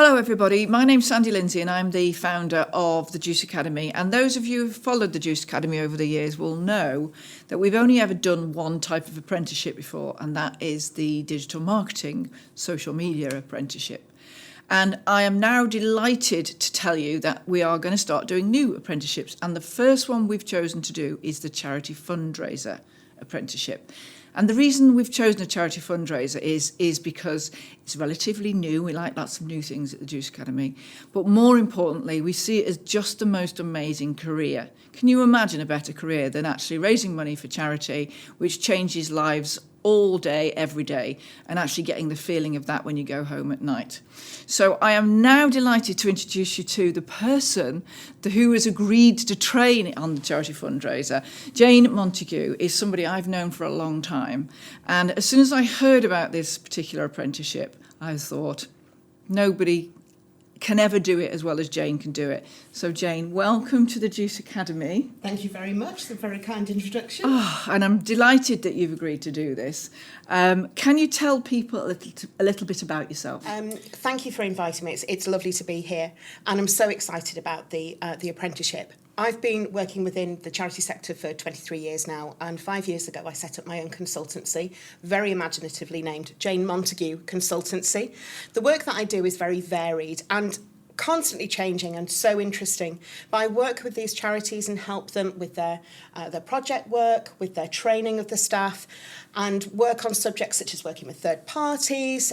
Hello everybody, my name's Sandy Lindsay and I'm the founder of the Juice Academy, and those of you who've followed the Juice Academy over the years will know that we've only ever done one type of apprenticeship before, and that is the digital marketing social media apprenticeship. And I am now delighted to tell you that we are going to start doing new apprenticeships, and the first one we've chosen to do is the Charity Fundraiser Apprenticeship. And the reason we've chosen a charity fundraiser is because it's relatively new. We like lots of new things at the Juice Academy. But more importantly, we see it as just the most amazing career. Can you imagine a better career than actually raising money for charity, which changes lives all day, every day, and actually getting the feeling of that when you go home at night? So I am now delighted to introduce you to the person who has agreed to train on the charity fundraiser. Jane Montague is somebody I've known for a long time, and as soon as I heard about this particular apprenticeship, I thought nobody can ever do it as well as Jane can do it. So Jane, welcome to the Juice Academy. Thank you very much. It's a very kind introduction. And I'm delighted that you've agreed to do this. Can you tell people a little bit about yourself? Thank you for inviting me. It's lovely to be here, and I'm so excited about the apprenticeship. I've been working within the charity sector for 23 years now, and 5 years ago I set up my own consultancy, very imaginatively named Jane Montague Consultancy. The work that I do is very varied and constantly changing and so interesting. But I work with these charities and help them with their project work, with their training of the staff, and work on subjects such as working with third parties,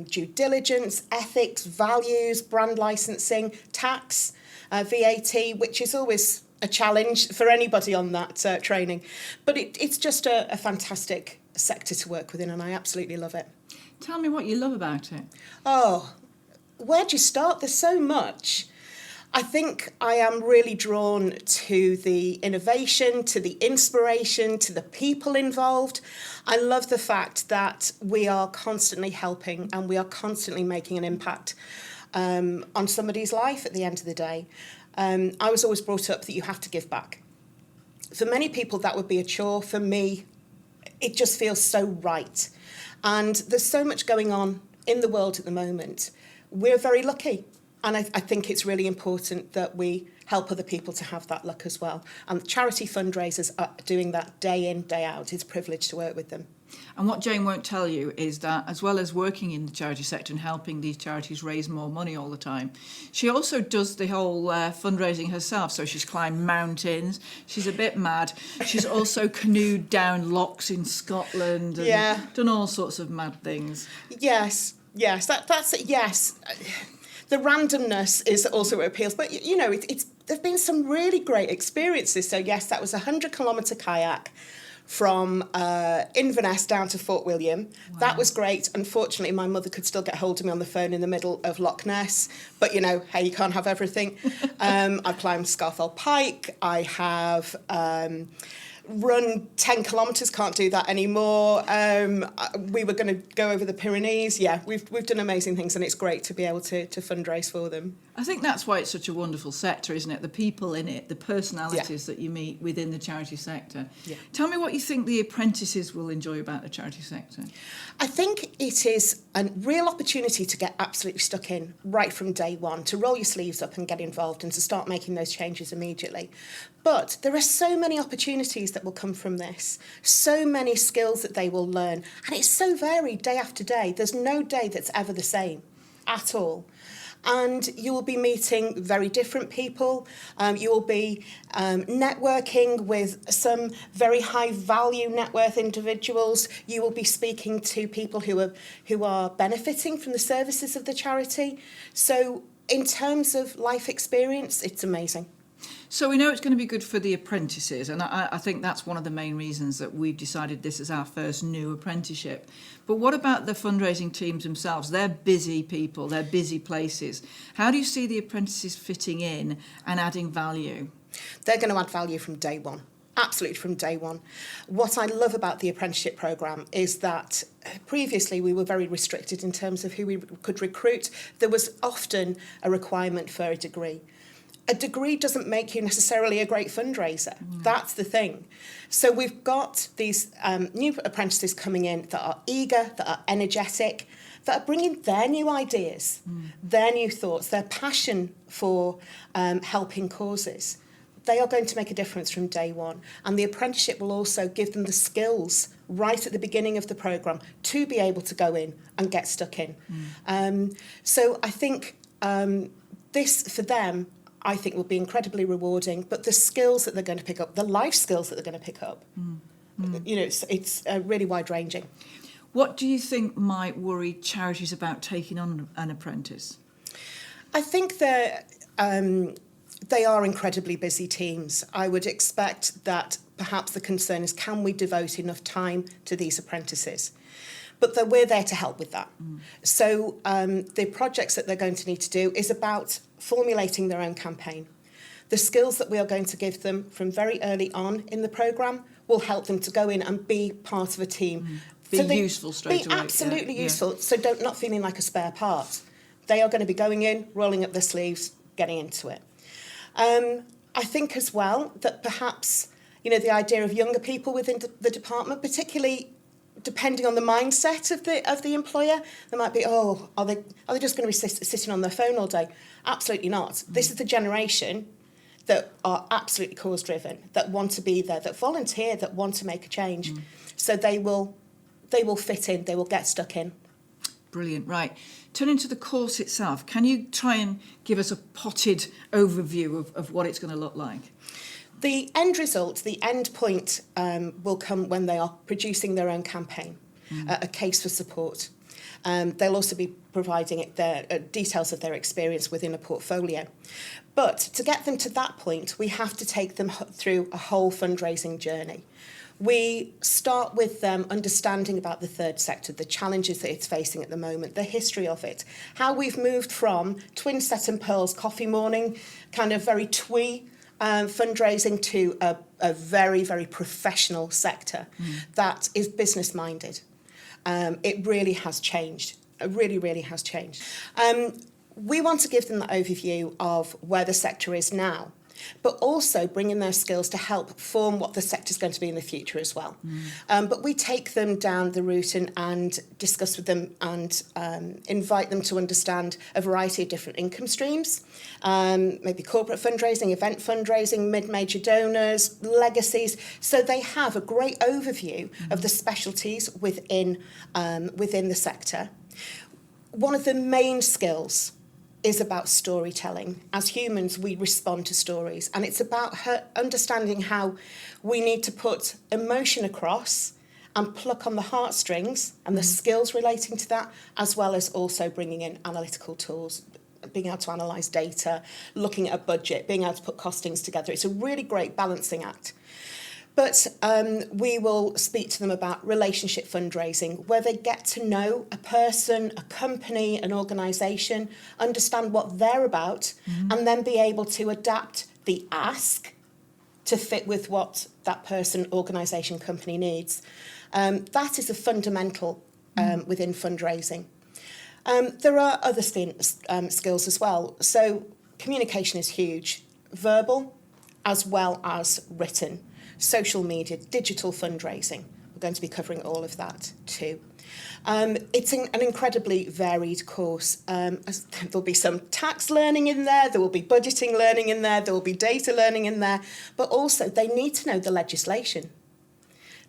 due diligence, ethics, values, brand licensing, tax, VAT, which is always a challenge for anybody on that training. But it's just a fantastic sector to work within, and I absolutely love it. Tell me what you love about it. Oh, where do you start? There's so much. I think I am really drawn to the innovation, to the inspiration, to the people involved. I love the fact that we are constantly helping and we are constantly making an impact on somebody's life at the end of the day. I was always brought up that you have to give back. For many people, that would be a chore. For me, it just feels so right. And there's so much going on in the world at the moment. We're very lucky. And I think it's really important that we help other people to have that luck as well. And charity fundraisers are doing that day in, day out. It's a privilege to work with them. And what Jane won't tell you is that as well as working in the charity sector and helping these charities raise more money all the time, she also does the whole fundraising herself. So she's climbed mountains, she's a bit mad, she's also canoed down lochs in Scotland and done all sorts of mad things. Yes, that's it, yes. The randomness is also what appeals, but you know, there've been some really great experiences. So yes, that was a 100-kilometre kayak from Inverness down to Fort William. Wow. That was great. Unfortunately, my mother could still get hold of me on the phone in the middle of Loch Ness, but you know, hey, you can't have everything. I've climbed Scarfell Pike. I have run 10 kilometres, can't do that anymore. We were going to go over the Pyrenees. Yeah, we've done amazing things, and it's great to be able to fundraise for them. I think that's why it's such a wonderful sector, isn't it? The people in it, the personalities that you meet within the charity sector. Yeah. Tell me what you think the apprentices will enjoy about the charity sector. I think it is a real opportunity to get absolutely stuck in right from day one, to roll your sleeves up and get involved and to start making those changes immediately. But there are so many opportunities that will come from this, so many skills that they will learn, and it's so varied day after day. There's no day that's ever the same at all. And you will be meeting very different people. You will be networking with some very high value net worth individuals. You will be speaking to people who are benefiting from the services of the charity. So in terms of life experience, it's amazing. So we know it's going to be good for the apprentices, and I think that's one of the main reasons that we've decided this is our first new apprenticeship. But what about the fundraising teams themselves? They're busy people, they're busy places. How do you see the apprentices fitting in and adding value? They're going to add value from day one. Absolutely from day one. What I love about the apprenticeship programme is that previously we were very restricted in terms of who we could recruit. There was often a requirement for a degree. A degree doesn't make you necessarily a great fundraiser. That's the thing. So we've got these new apprentices coming in that are eager, that are energetic, that are bringing their new ideas, their new thoughts, their passion for helping causes. They are going to make a difference from day one. And the apprenticeship will also give them the skills right at the beginning of the programme to be able to go in and get stuck in. So I think this, for them, I think will be incredibly rewarding. But the skills that they're going to pick up, the life skills that they're going to pick up, you know, it's really wide-ranging. What do you think might worry charities about taking on an apprentice? I think that they are incredibly busy teams. I would expect that perhaps the concern is, can we devote enough time to these apprentices? But we're there to help with that. So the projects that they're going to need to do is about formulating their own campaign. The skills that we are going to give them from very early on in the programme will help them to go in and be part of a team. Be useful straight away. Be absolutely useful, so not feeling like a spare part. They are going to be going in, rolling up their sleeves, getting into it. I think as well that perhaps, you know, the idea of younger people within the department, particularly depending on the mindset of the employer, they might be, oh, are they just going to be sitting on their phone all day? Absolutely not. This is the generation that are absolutely cause-driven, that want to be there, that volunteer, that want to make a change. So they will fit in, they will get stuck in. Brilliant, right. Turning to the course itself, can you try and give us a potted overview of what it's going to look like? The end result, the end point, will come when they are producing their own campaign, a case for support. They'll also be providing their details of their experience within a portfolio. But to get them to that point, we have to take them through a whole fundraising journey. We start with them understanding about the third sector, the challenges that it's facing at the moment, the history of it, how we've moved from Twin Set and Pearls coffee morning, kind of very twee fundraising, to a very, very professional sector that is business-minded. It really has changed. It really, really has changed. We want to give them the overview of where the sector is now, but also bring in their skills to help form what the sector is going to be in the future as well. But we take them down the route and discuss with them and invite them to understand a variety of different income streams, maybe corporate fundraising, event fundraising, mid-major donors, legacies, so they have a great overview of the specialties within the sector. One of the main skills is about storytelling. As humans, we respond to stories, and it's about understanding how we need to put emotion across and pluck on the heartstrings and the skills relating to that, as well as also bringing in analytical tools, being able to analyse data, looking at a budget, being able to put costings together. It's a really great balancing act. But we will speak to them about relationship fundraising, where they get to know a person, a company, an organisation, understand what they're about, and then be able to adapt the ask to fit with what that person, organisation, company needs. That is a fundamental within fundraising. There are other skills as well. So communication is huge, verbal as well as written. Social media, digital fundraising. We're going to be covering all of that too. It's an incredibly varied course. There'll be some tax learning in there, there will be budgeting learning in there will be data learning in there, but also they need to know the legislation.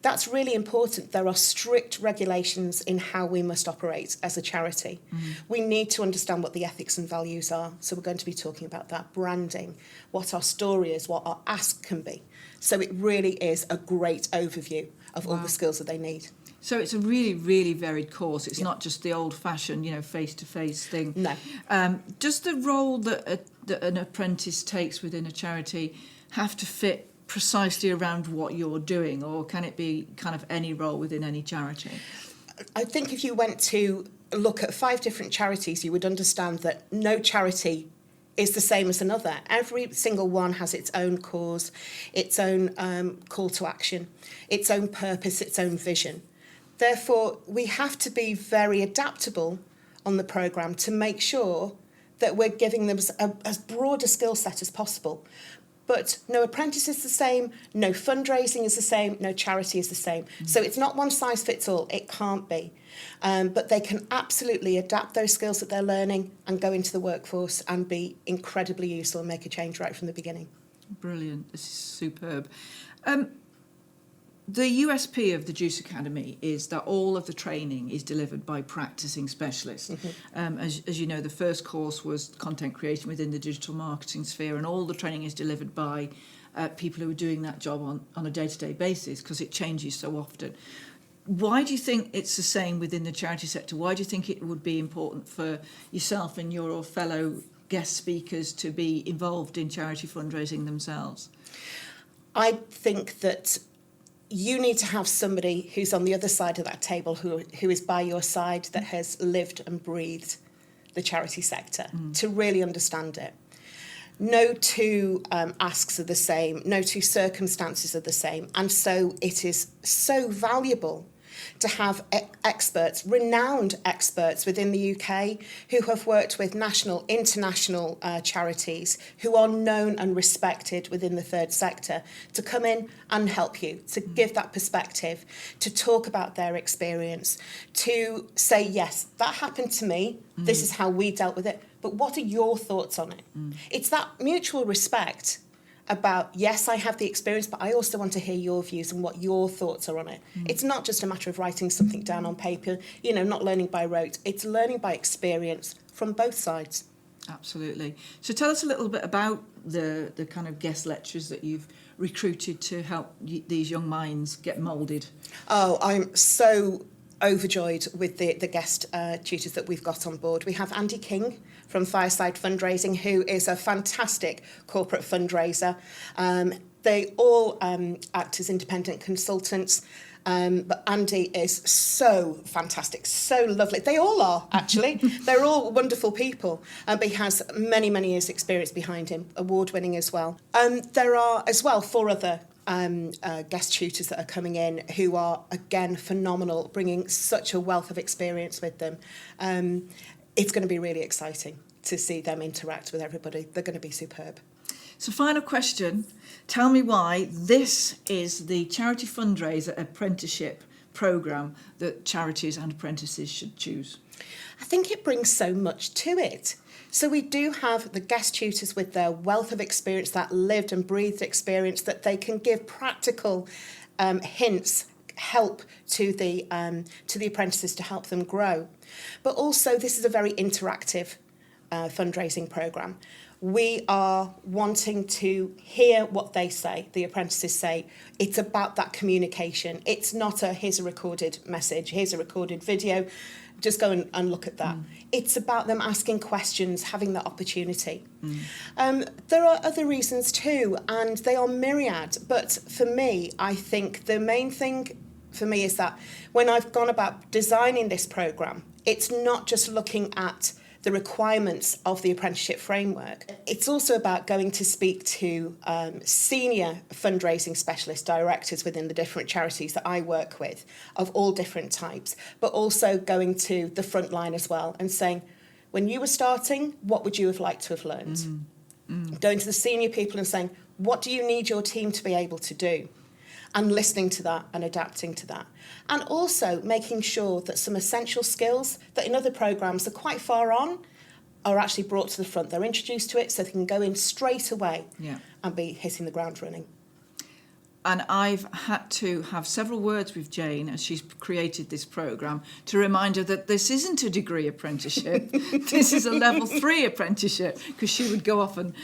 That's really important. There are strict regulations in how we must operate as a charity. We need to understand what the ethics and values are. So we're going to be talking about that, branding, what our story is, what our ask can be. So it really is a great overview of all the skills that they need. So it's a really, really varied course. It's not just the old-fashioned, face-to-face thing. No. Does the role that an apprentice takes within a charity have to fit precisely around what you're doing, or can it be kind of any role within any charity? I think if you went to look at 5 different charities, you would understand that no charity is the same as another. Every single one has its own cause, its own call to action, its own purpose, its own vision. Therefore, we have to be very adaptable on the programme to make sure that we're giving them as broad a skill set as possible. But no apprentice is the same, no fundraising is the same, no charity is the same. So it's not one size fits all, it can't be. But they can absolutely adapt those skills that they're learning and go into the workforce and be incredibly useful and make a change right from the beginning. Brilliant. This is superb. The USP of the Juice Academy is that all of the training is delivered by practicing specialists. As you know, the first course was content creation within the digital marketing sphere, and all the training is delivered by people who are doing that job on a day-to-day basis, because it changes so often. Why do you think it's the same within the charity sector? Why do you think it would be important for yourself and your fellow guest speakers to be involved in charity fundraising themselves? I think that you need to have somebody who's on the other side of that table, who is by your side, that has lived and breathed the charity sector to really understand it. No two asks are the same, no two circumstances are the same, and so it is so valuable to have experts, renowned experts within the UK who have worked with national, international charities, who are known and respected within the third sector, to come in and help you, to give that perspective, to talk about their experience, to say, yes, that happened to me, this is how we dealt with it, but what are your thoughts on it? It's that mutual respect about, yes, I have the experience, but I also want to hear your views and what your thoughts are on it. It's not just a matter of writing something down on paper, not learning by rote. It's learning by experience from both sides. Absolutely. So tell us a little bit about the kind of guest lecturers that you've recruited to help these young minds get moulded. Oh, I'm so overjoyed with the guest tutors that we've got on board. We have Andy King from Fireside Fundraising, who is a fantastic corporate fundraiser. They all act as independent consultants, but Andy is so fantastic, so lovely. They all are, actually. They're all wonderful people, but he has many, many years' experience behind him, award-winning as well. There are, as well, 4 other guest tutors that are coming in who are, again, phenomenal, bringing such a wealth of experience with them. It's going to be really exciting to see them interact with everybody. They're going to be superb. So final question, tell me why this is the Charity Fundraiser Apprenticeship programme that charities and apprentices should choose. I think it brings so much to it. So we do have the guest tutors with their wealth of experience, that lived and breathed experience, that they can give practical hints, help to the apprentices to help them grow. But also, this is a very interactive fundraising programme. We are wanting to hear what they say, the apprentices say. It's about that communication. It's not here's a recorded message, here's a recorded video, just go and look at that. It's about them asking questions, having that opportunity. There are other reasons too, and they are myriad. But for me, I think the main thing for me is that when I've gone about designing this programme, it's not just looking at the requirements of the apprenticeship framework. It's also about going to speak to senior fundraising specialist directors within the different charities that I work with, of all different types, but also going to the front line as well and saying, when you were starting, what would you have liked to have learned? Going to the senior people and saying, what do you need your team to be able to do? And listening to that and adapting to that. And also making sure that some essential skills that in other programmes are quite far on are actually brought to the front. They're introduced to it so they can go in straight away and be hitting the ground running. And I've had to have several words with Jane as she's created this programme to remind her that this isn't a degree apprenticeship. This is a level 3 apprenticeship, because she would go off and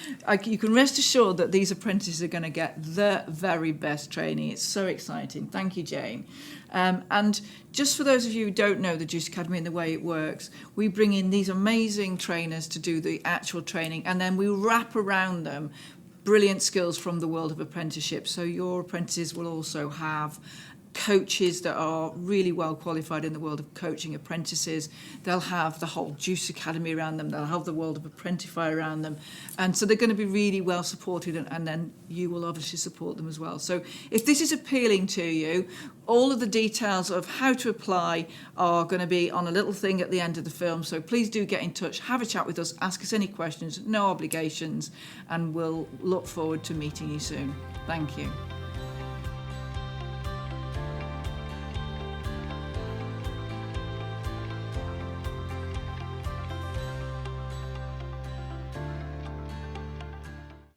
you can rest assured that these apprentices are going to get the very best training. It's so exciting. Thank you, Jane. And just for those of you who don't know the Juice Academy and the way it works, we bring in these amazing trainers to do the actual training, and then we wrap around them brilliant skills from the world of apprenticeship. So your apprentices will also have coaches that are really well qualified in the world of coaching apprentices. They'll have the whole Juice Academy around them. They'll have the world of Apprentify around them. And so they're going to be really well supported, and then you will obviously support them as well. So if this is appealing to you, all of the details of how to apply are going to be on a little thing at the end of the film. So please do get in touch, have a chat with us, ask us any questions, no obligations, and we'll look forward to meeting you soon. Thank you.